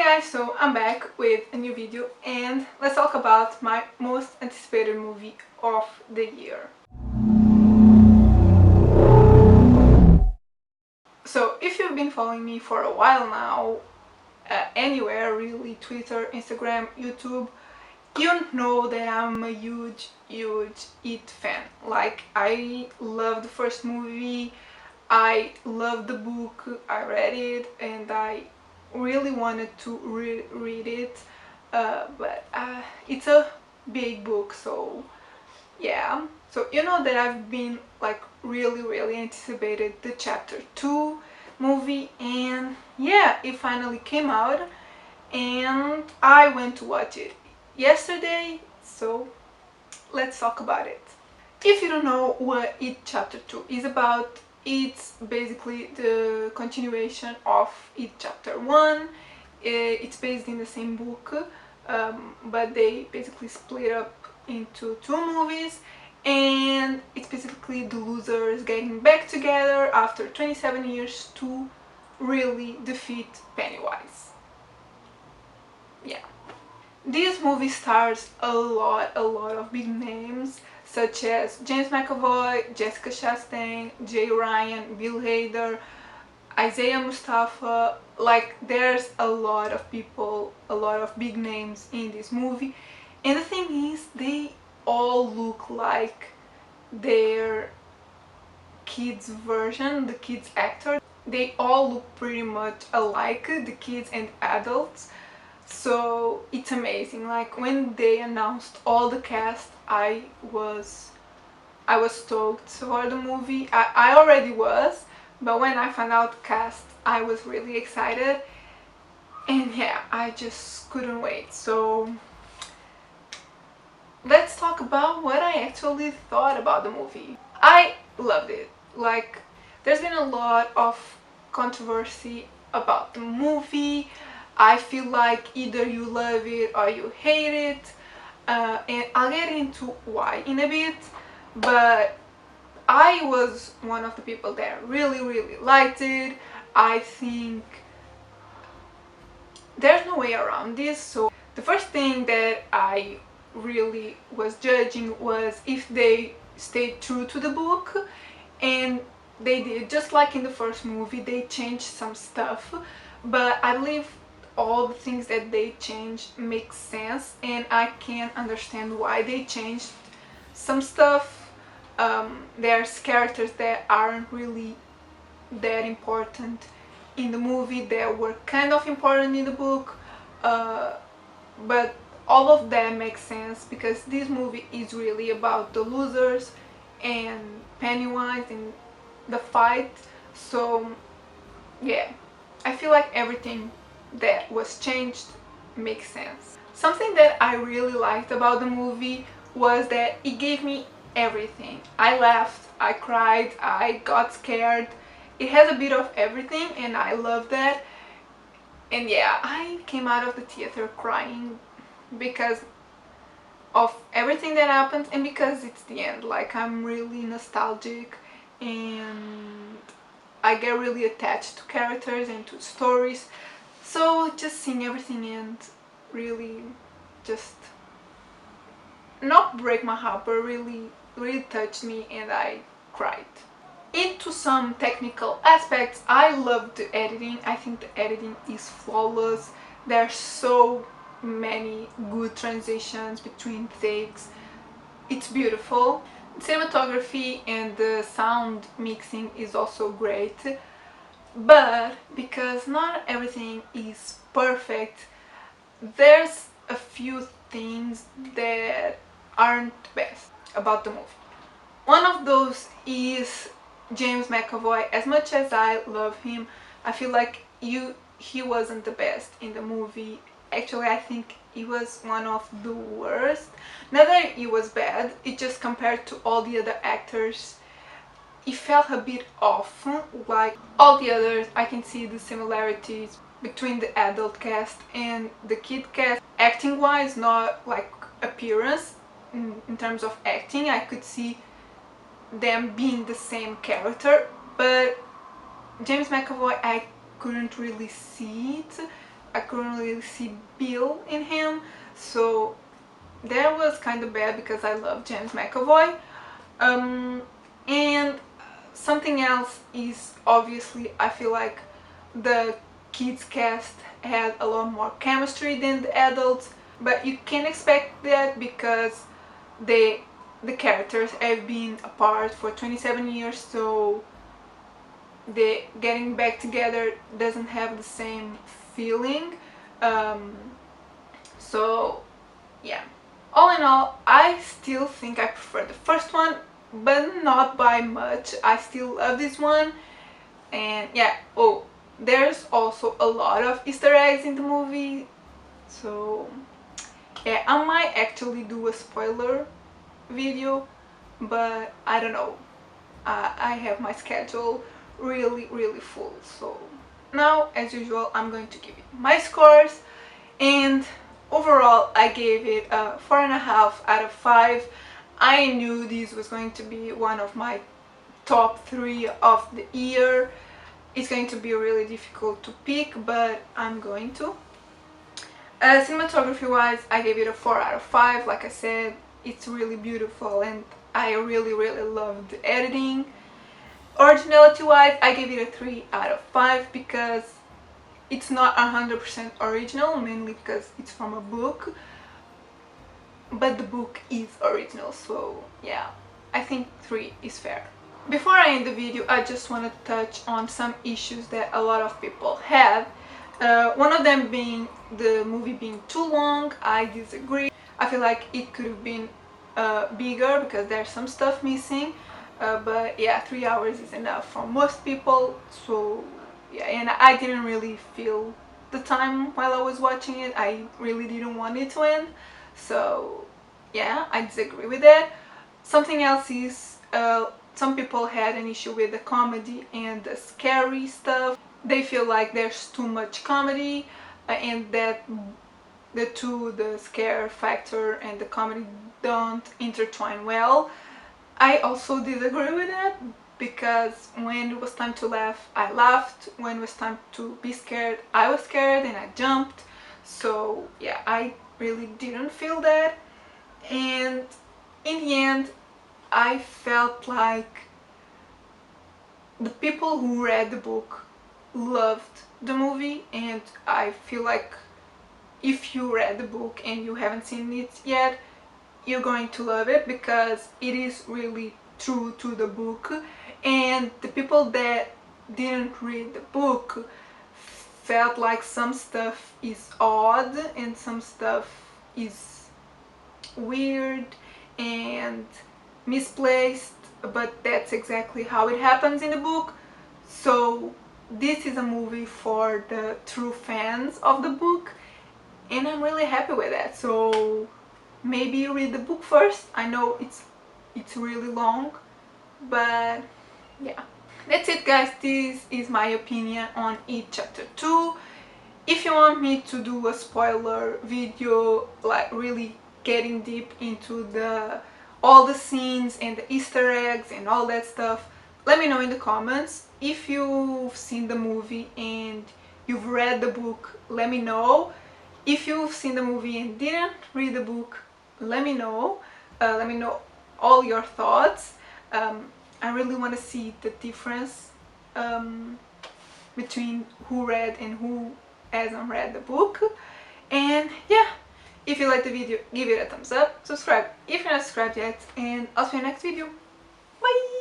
Hi guys, so I'm back with a new video and let's talk about my most anticipated movie of the year. So if you've been following me for a while now, anywhere really, Twitter, Instagram, YouTube, you know that I'm a huge It fan. Like, I love the first movie, I love the book, I read it and I really wanted to read it, but it's a big book, so yeah. So you know that I've been like really anticipated the chapter 2 movie, and yeah, it finally came out and I went to watch it yesterday, so let's talk about it. If you don't know what It Chapter 2 is about, it's basically the continuation of It Chapter 1. It's based in the same book, but they basically split up into two movies, and it's basically the losers getting back together after 27 years to really defeat Pennywise. Yeah. This movie stars a lot of big names such as James McAvoy, Jessica Chastain, Jay Ryan, Bill Hader, Isaiah Mustafa. Like, there's a lot of people, a lot of big names in this movie, and the thing is, they all look like their kids version, the kids actor. They all look pretty much alike, the kids and adults. So it's amazing. Like, when they announced all the cast, I was stoked for the movie. I already was, but when I found out the cast, I was really excited, and yeah, I just couldn't wait. So let's talk about what I actually thought about the movie. I loved it. Like, there's been a lot of controversy about the movie. I feel like either you love it or you hate it, and I'll get into why in a bit, but I was one of the people that really liked it. I think there's no way around this. So the first thing that I really was judging was if they stayed true to the book, and they did. Just like in the first movie, they changed some stuff, but I believe all the things that they changed make sense, and I can understand why they changed some stuff. There's characters that aren't really that important in the movie that were kind of important in the book, uh, but all of that makes sense because this movie is really about the losers and Pennywise and the fight. So yeah, I feel like everything that was changed makes sense. Something that I really liked about the movie was that it gave me everything. I laughed, I cried, I got scared. It has a bit of everything and I love that. And yeah, I came out of the theater crying because of everything that happens and because it's the end. Like, I'm really nostalgic and I get really attached to characters and to stories. So just seeing everything end really just not break my heart, but really touched me and I cried. Into some technical aspects, I love the editing. I think the editing is flawless. There's so many good transitions between takes. It's beautiful. Cinematography and the sound mixing is also great, but because not everything is perfect, there's a few things that aren't best about the movie. One of those is James McAvoy. As much as I love him, I feel like he wasn't the best in the movie. Actually, I think he was one of the worst. Not that he was bad, it just compared to all the other actors, it felt a bit off. Like all the others, I can see the similarities between the adult cast and the kid cast. Acting wise, not like appearance, in terms of acting, I could see them being the same character, but James McAvoy, I couldn't really see it. I couldn't really see Bill in him, so that was kind of bad because I love James McAvoy. And something else is, obviously, I feel like the kids cast had a lot more chemistry than the adults, but you can expect that because the characters have been apart for 27 years, so the getting back together doesn't have the same feeling. So yeah, all in all, I still think I prefer the first one, but not by much. I still love this one. And yeah, oh, there's also a lot of Easter eggs in the movie, so yeah, I might actually do a spoiler video, but I don't know. I have my schedule really full. So now, as usual, I'm going to give it my scores, and overall I gave it a 4.5 out of 5. I knew this was going to be one of my top 3 of the year. It's going to be really difficult to pick, but I'm going to. Cinematography wise, I gave it a 4 out of 5. Like I said, it's really beautiful and I really loved the editing. Originality wise, I gave it a 3 out of 5 because it's not 100% original, mainly because it's from a book, but the book is original, so yeah, I think 3 is fair. Before I end the video, I just want to touch on some issues that a lot of people had. One of them being the movie being too long. I disagree. I feel like it could have been bigger because there's some stuff missing, but yeah, 3 hours is enough for most people. So yeah, and I didn't really feel the time while I was watching it. I really didn't want it to end, so yeah, I disagree with that. Something else is some people had an issue with the comedy and the scary stuff. They feel like there's too much comedy and that the scare factor and the comedy don't intertwine well. I also disagree with that because when it was time to laugh, I laughed. When it was time to be scared, I was scared and I jumped. So yeah, I really didn't feel that. And in the end, I felt like the people who read the book loved the movie, and I feel like if you read the book and you haven't seen it yet, you're going to love it because it is really true to the book. And the people that didn't read the book felt like some stuff is odd and some stuff is weird and misplaced, but that's exactly how it happens in the book. So this is a movie for the true fans of the book, and I'm really happy with that. So maybe you read the book first. I know it's really long, but yeah, that's it guys. This is my opinion on It Chapter 2. If you want me to do a spoiler video, like really getting deep into all the scenes and the Easter eggs and all that stuff, let me know in the comments. If you've seen the movie and you've read the book, let me know. If you've seen the movie and didn't read the book, let me know. Let me know all your thoughts. I really want to see the difference between who read and who hasn't read the book. And yeah, if you liked the video, give it a thumbs up, subscribe if you're not subscribed yet, and I'll see you in the next video. Bye!